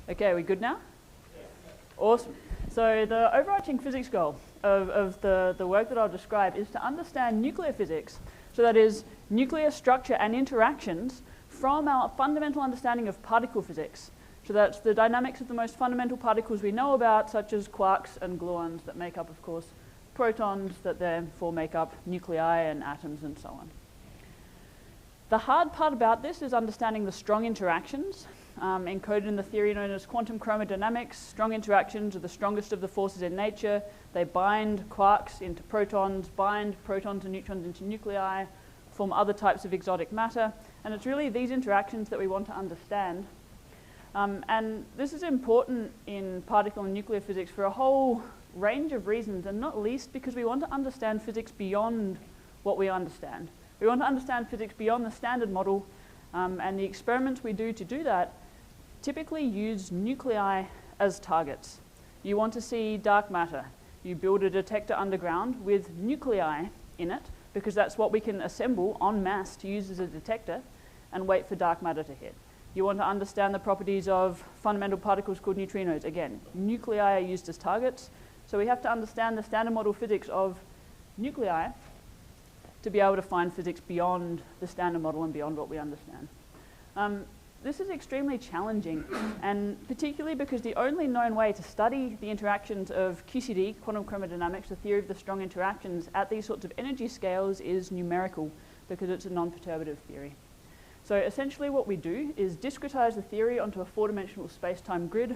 Okay, we good now? Awesome. So the overarching physics goal of the work that I'll describe is to understand nuclear physics. So that is nuclear structure and interactions from our fundamental understanding of particle physics. So that's the dynamics of the most fundamental particles we know about, such as quarks and gluons that make up, of course, protons that therefore make up nuclei and atoms and so on. The hard part about this is understanding the strong interactions encoded in the theory known as quantum chromodynamics. Strong interactions are the strongest of the forces in nature. They bind quarks into protons, bind protons and neutrons into nuclei, form other types of exotic matter. And it's really these interactions that we want to understand. And this is important in particle and nuclear physics for a whole range of reasons, and not least because we want to understand physics beyond what we understand. We want to understand physics beyond the standard model, and the experiments we do to do that typically use nuclei as targets. You want to see dark matter. You build a detector underground with nuclei in it, because that's what we can assemble en masse to use as a detector and wait for dark matter to hit. You want to understand the properties of fundamental particles called neutrinos. Again, nuclei are used as targets, so we have to understand the standard model physics of nuclei to be able to find physics beyond the standard model and beyond what we understand. This is extremely challenging, and particularly because the only known way to study the interactions of QCD, quantum chromodynamics, the theory of the strong interactions at these sorts of energy scales, is numerical, because it's a non-perturbative theory. So essentially what we do is discretize the theory onto a four-dimensional space-time grid.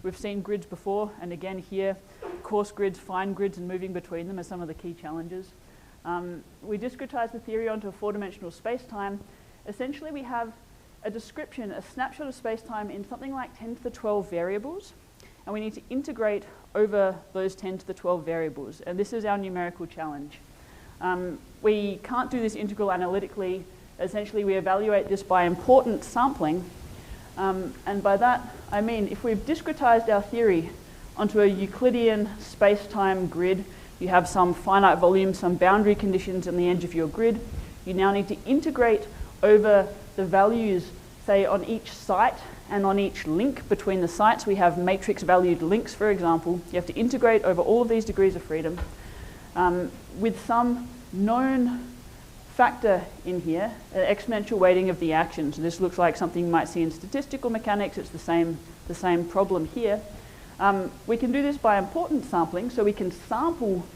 We've seen grids before, and again here, coarse grids, fine grids, and moving between them are some of the key challenges. We discretize the theory onto a four-dimensional space-time. Essentially we have a description, a snapshot of space-time in something like 10 to the 12 variables, and we need to integrate over those 10 to the 12 variables, and this is our numerical challenge. We can't do this integral analytically. Essentially we evaluate this by importance sampling, and by that I mean if we've discretized our theory onto a Euclidean space-time grid, you have some finite volume, some boundary conditions on the edge of your grid. You now need to integrate over the values, say, on each site and on each link between the sites. We have matrix-valued links, for example. You have to integrate over all of these degrees of freedom with some known factor in here, an exponential weighting of the action. So this looks like something you might see in statistical mechanics. It's the same problem here. We can do this by importance sampling, so we can sample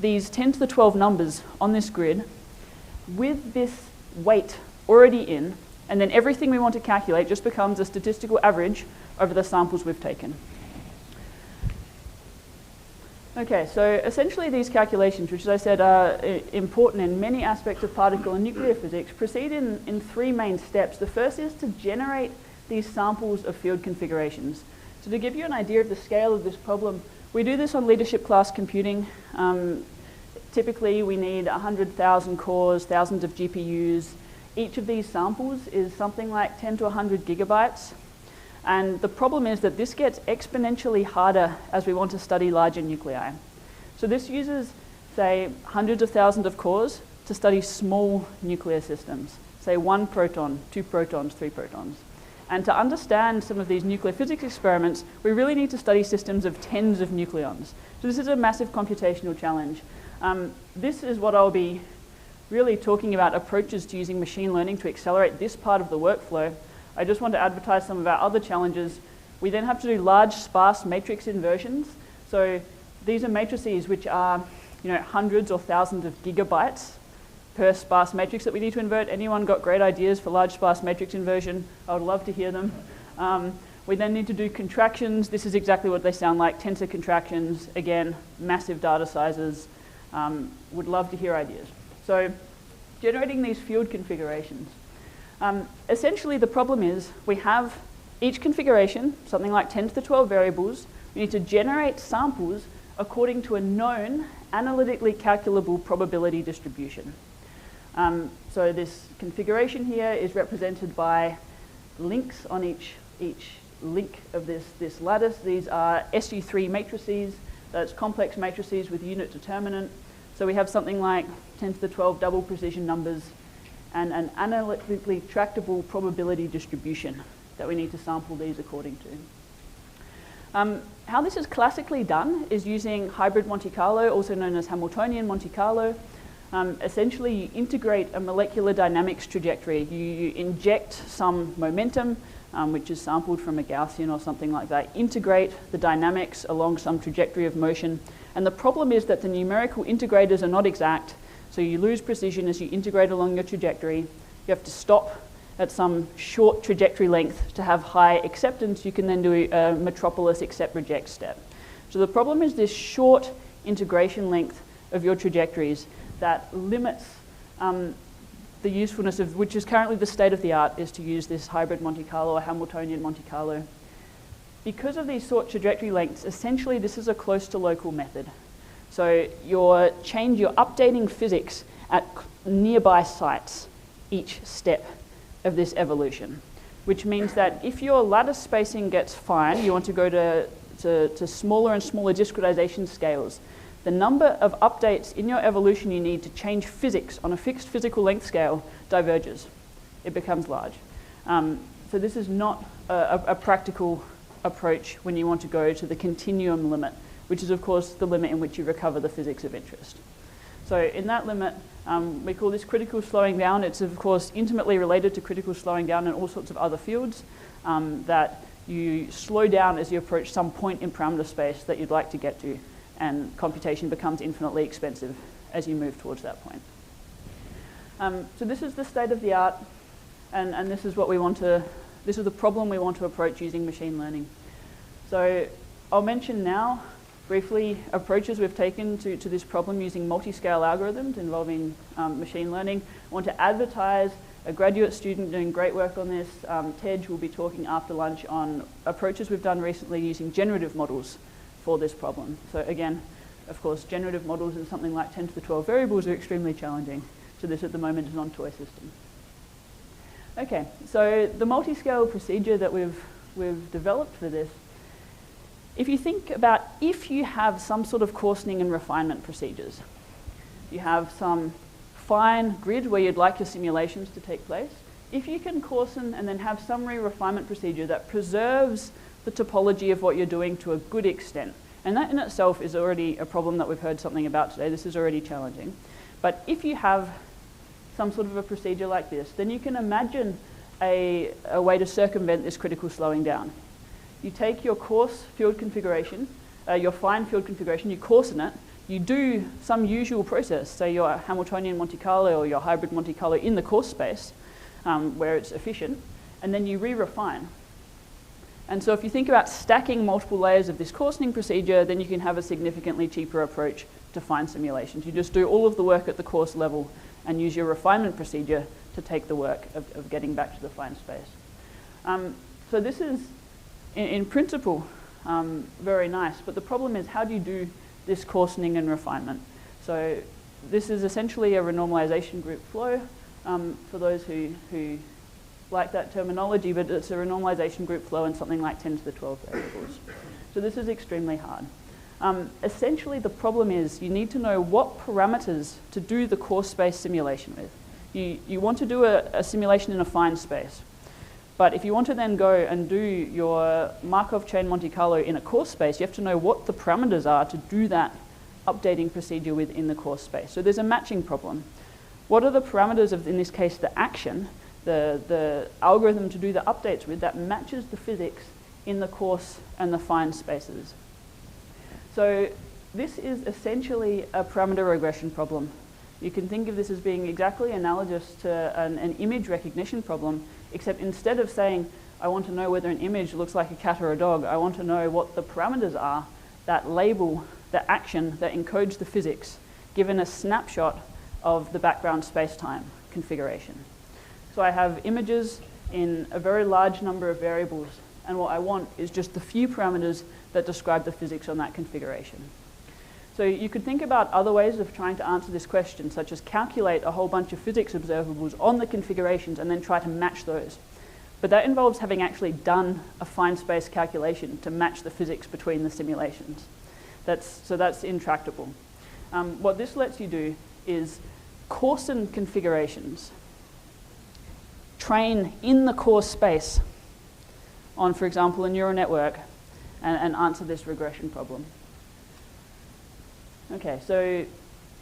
these 10 to the 12 numbers on this grid with this weight already in, and then everything we want to calculate just becomes a statistical average over the samples we've taken. Okay, so essentially these calculations, which as I said are important in many aspects of particle and nuclear physics, proceed in three main steps. The first is to generate these samples of field configurations. So to give you an idea of the scale of this problem, we do this on leadership class computing. Typically we need 100,000 cores, thousands of GPUs. Each of these samples is something like 10 to 100 gigabytes. And the problem is that this gets exponentially harder as we want to study larger nuclei. So this uses, say, hundreds of thousands of cores to study small nuclear systems, say 1 proton, 2 protons, 3 protons. And to understand some of these nuclear physics experiments, we really need to study systems of tens of nucleons. So this is a massive computational challenge. This is what I'll be really talking about, approaches to using machine learning to accelerate this part of the workflow. I just want to advertise some of our other challenges. We then have to do large sparse matrix inversions. So these are matrices which are hundreds or thousands of gigabytes per sparse matrix that we need to invert. Anyone got great ideas for large sparse matrix inversion? I would love to hear them. We then need to do contractions. This is exactly what they sound like, tensor contractions. Again, massive data sizes. Would love to hear ideas. So generating these field configurations. Essentially the problem is we have each configuration, something like 10 to the 12 variables. We need to generate samples according to a known analytically calculable probability distribution. So this configuration here is represented by links on each link of this lattice. These are SU3 matrices. That's complex matrices with unit determinant. So we have something like 10 to the 12 double precision numbers and an analytically tractable probability distribution that we need to sample these according to. How this is classically done is using hybrid Monte Carlo, also known as Hamiltonian Monte Carlo. Essentially, you integrate a molecular dynamics trajectory. You inject some momentum, which is sampled from a Gaussian or something like that, integrate the dynamics along some trajectory of motion. And the problem is that the numerical integrators are not exact, so you lose precision as you integrate along your trajectory. You have to stop at some short trajectory length to have high acceptance. You can then do a metropolis accept reject step. So the problem is this short integration length of your trajectories that limits the usefulness of, which is currently the state of the art, is to use this hybrid Monte Carlo or Hamiltonian Monte Carlo. Because of these short trajectory lengths, essentially this is a close to local method. So you're updating physics at nearby sites each step of this evolution, which means that if your lattice spacing gets fine, you want to go to smaller and smaller discretization scales. The number of updates in your evolution you need to change physics on a fixed physical length scale diverges. It becomes large. So this is not a practical approach when you want to go to the continuum limit, which is of course the limit in which you recover the physics of interest. So in that limit, we call this critical slowing down. It's of course intimately related to critical slowing down in all sorts of other fields, that you slow down as you approach some point in parameter space that you'd like to get to, and computation becomes infinitely expensive as you move towards that point. So this is the state of the art, and this is what we want to, this is the problem we want to approach using machine learning. So I'll mention now briefly approaches we've taken to this problem using multi-scale algorithms involving machine learning. I want to advertise a graduate student doing great work on this. Tej will be talking after lunch on approaches we've done recently using generative models for this problem. So again, of course, generative models in something like 10 to the 12 variables are extremely challenging. So this at the moment is a non-toy system. Okay, so the multi-scale procedure that we've developed for this, if you think about if you have some sort of coarsening and refinement procedures, you have some fine grid where you'd like your simulations to take place, if you can coarsen and then have some re-refinement procedure that preserves the topology of what you're doing to a good extent, and that in itself is already a problem that we've heard something about today. This is already challenging. But if you have some sort of a procedure like this, then you can imagine a way to circumvent this critical slowing down. You take your coarse field configuration, your fine field configuration, you coarsen it, you do some usual process, say your Hamiltonian Monte Carlo or your hybrid Monte Carlo in the coarse space, where it's efficient, and then you re-refine. And so if you think about stacking multiple layers of this coarsening procedure, then you can have a significantly cheaper approach to fine simulations. You just do all of the work at the coarse level and use your refinement procedure to take the work of getting back to the fine space. So this is, in principle, very nice, but the problem is how do you do this coarsening and refinement? So this is essentially a renormalization group flow, for those who like that terminology, but it's a renormalization group flow in something like 10 to the 12 variables. So this is extremely hard. Essentially, the problem is you need to know what parameters to do the coarse space simulation with. You want to do a simulation in a fine space, but if you want to then go and do your Markov chain Monte Carlo in a coarse space, you have to know what the parameters are to do that updating procedure within the coarse space. So there's a matching problem. What are the parameters of, in this case, the action, the algorithm to do the updates with that matches the physics in the coarse and the fine spaces? So this is essentially a parameter regression problem. You can think of this as being exactly analogous to an image recognition problem, except instead of saying, I want to know whether an image looks like a cat or a dog, I want to know what the parameters are that label the action that encodes the physics, given a snapshot of the background space-time configuration. So I have images in a very large number of variables, and what I want is just the few parameters that describe the physics on that configuration. So you could think about other ways of trying to answer this question, such as calculate a whole bunch of physics observables on the configurations and then try to match those. But that involves having actually done a fine space calculation to match the physics between the simulations. So that's intractable. What this lets you do is coarsen configurations, train in the coarse space on, for example, a neural network, and answer this regression problem. Okay, so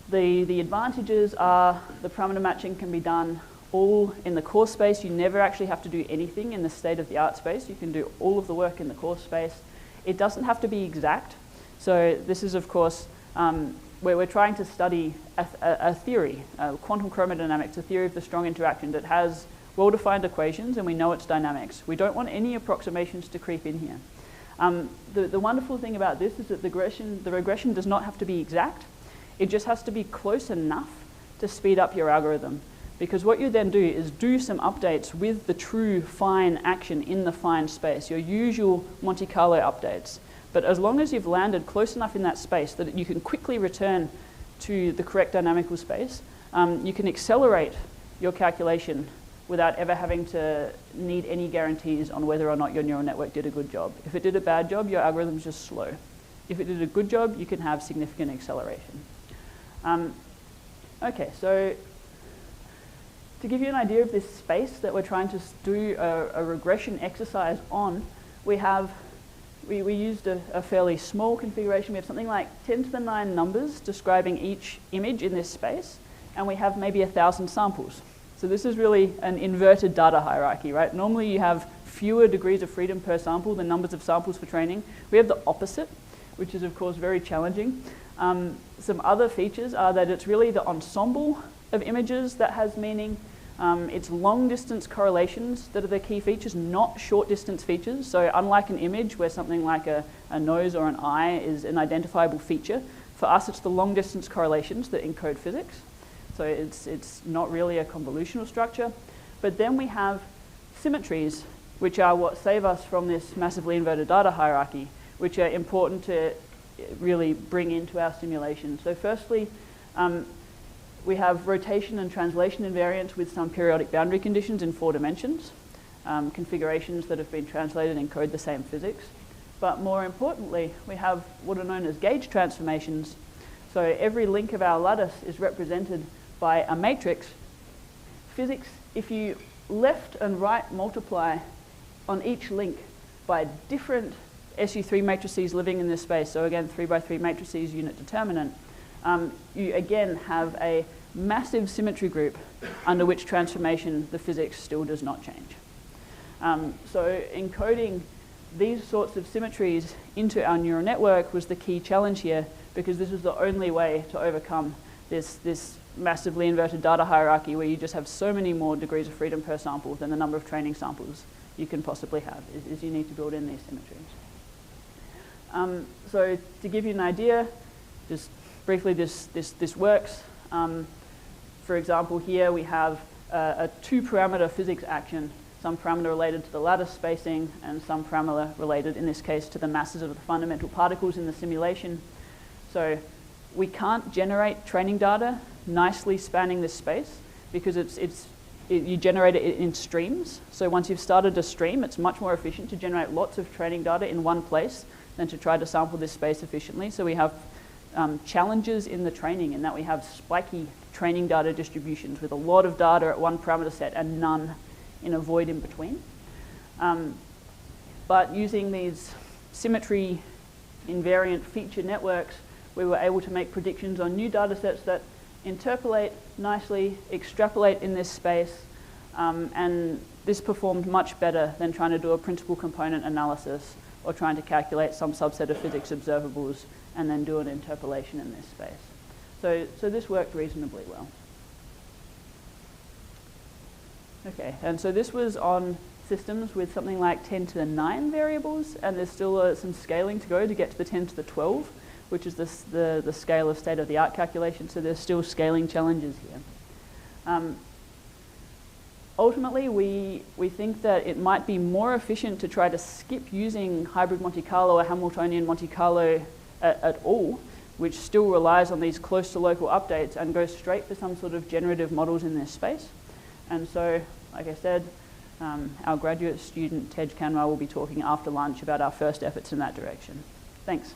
the advantages are the parameter matching can be done all in the course space. You never actually have to do anything in the state-of-the-art space. You can do all of the work in the course space. It doesn't have to be exact. So this is, of course, where we're trying to study a theory, quantum chromodynamics, a theory of the strong interaction that has well-defined equations and we know its dynamics. We don't want any approximations to creep in here. The wonderful thing about this is that the regression does not have to be exact. It just has to be close enough to speed up your algorithm. Because what you then do is do some updates with the true fine action in the fine space, your usual Monte Carlo updates. But as long as you've landed close enough in that space that you can quickly return to the correct dynamical space, you can accelerate your calculation without ever having to need any guarantees on whether or not your neural network did a good job. If it did a bad job, your algorithm's just slow. If it did a good job, you can have significant acceleration. Okay, so to give you an idea of this space that we're trying to do a regression exercise on, we used a fairly small configuration. We have something like 10 to the 9 numbers describing each image in this space, and we have maybe 1,000 samples. So this is really an inverted data hierarchy, right? Normally you have fewer degrees of freedom per sample than numbers of samples for training. We have the opposite, which is of course very challenging. Some other features are that it's really the ensemble of images that has meaning. It's long distance correlations that are the key features, not short distance features. So unlike an image where something like a nose or an eye is an identifiable feature, for us it's the long distance correlations that encode physics. So it's not really a convolutional structure. But then we have symmetries, which are what save us from this massively inverted data hierarchy, which are important to really bring into our simulation. So firstly, we have rotation and translation invariance with some periodic boundary conditions in 4 dimensions. Configurations that have been translated encode the same physics. But more importantly, we have what are known as gauge transformations. So every link of our lattice is represented by a matrix. Physics, if you left and right multiply on each link by different SU3 matrices living in this space, so again 3 by 3 matrices, unit determinant, you again have a massive symmetry group under which transformation the physics still does not change. So encoding these sorts of symmetries into our neural network was the key challenge here, because this is the only way to overcome this massively inverted data hierarchy where you just have so many more degrees of freedom per sample than the number of training samples you can possibly have, is you need to build in these symmetries. So to give you an idea, just briefly this works. For example, here we have a 2-parameter physics action, some parameter related to the lattice spacing and some parameter related, in this case, to the masses of the fundamental particles in the simulation. So we can't generate training data nicely spanning this space because you generate it in streams. So once you've started a stream, it's much more efficient to generate lots of training data in one place than to try to sample this space efficiently. So we have challenges in the training in that we have spiky training data distributions with a lot of data at one parameter set and none in a void in between. But using these symmetry invariant feature networks, we were able to make predictions on new data sets that interpolate nicely, extrapolate in this space, and this performed much better than trying to do a principal component analysis or trying to calculate some subset of physics observables and then do an interpolation in this space. So this worked reasonably well. Okay, and so this was on systems with something like 10 to the 9 variables, and there's still some scaling to go to get to the 10 to the 12, which is the scale of state-of-the-art calculation, so there's still scaling challenges here. Ultimately, we think that it might be more efficient to try to skip using hybrid Monte Carlo or Hamiltonian Monte Carlo at all, which still relies on these close to local updates, and go straight for some sort of generative models in this space. And so, like I said, our graduate student, Tej Kanwar, will be talking after lunch about our first efforts in that direction. Thanks.